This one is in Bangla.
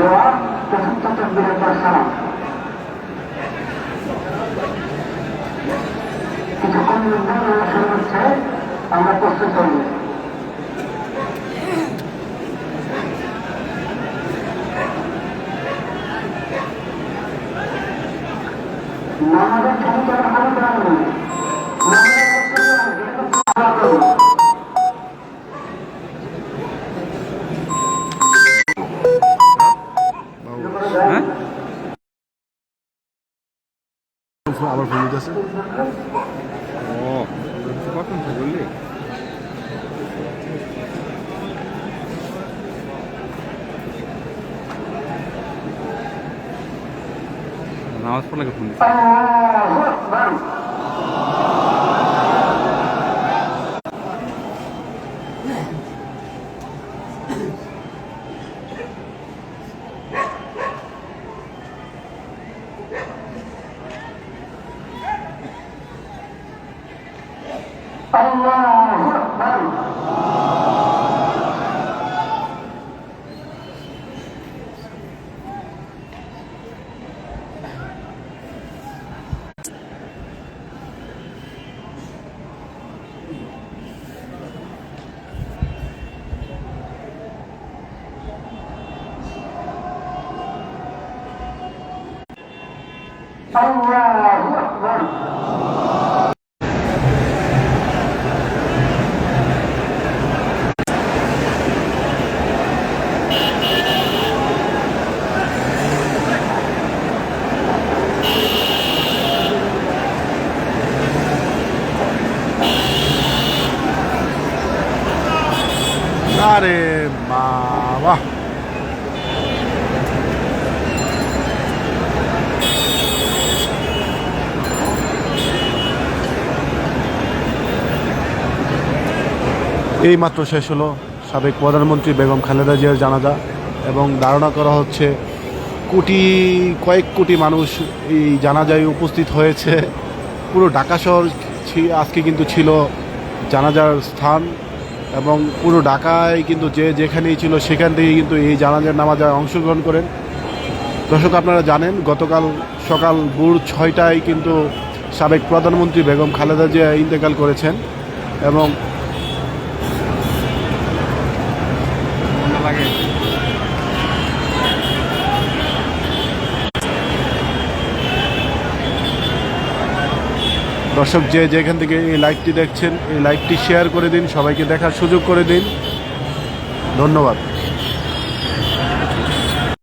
দোয়া চতুর্থ তাকবীরের পর সালাম। কিছুক্ষণ মধ্যে শুরু হচ্ছে, আমরা প্রস্তুত হই। নামাজের ছবিটা ভালো করেন। আবার ফোন দিতেছে। ও কখন তো বললি নামাজ পড়লে ফোন দিচ্ছে। আল্লাহু আকবার। আল্লাহু আকবার। আরে বাবা, এই মাত্র শেষ হলো সাবেক প্রধানমন্ত্রী বেগম খালেদা জিয়ার জানাজা, এবং ধারণা করা হচ্ছে কয়েক কোটি মানুষ এই জানাজায় উপস্থিত হয়েছে। পুরো ঢাকা শহর আজকে কিন্তু ছিল জানাজার স্থান, এবং পুরো ঢাকায় কিন্তু যে যেখানেই ছিল সেখান থেকে কিন্তু এই জানাজার নামাজে অংশগ্রহণ করেন। দর্শক, আপনারা জানেন গতকাল সকাল ভোর 6টায় কিন্তু সাবেক প্রধানমন্ত্রী বেগম খালেদা জিয়া ইন্তেকাল করেছেন, এবং লাগে দর্শক যে যেখান থেকে এই লাইভটি দেখছেন, এই লাইভটি শেয়ার করে দিন, সবাইকে দেখার সুযোগ করে দিন। ধন্যবাদ।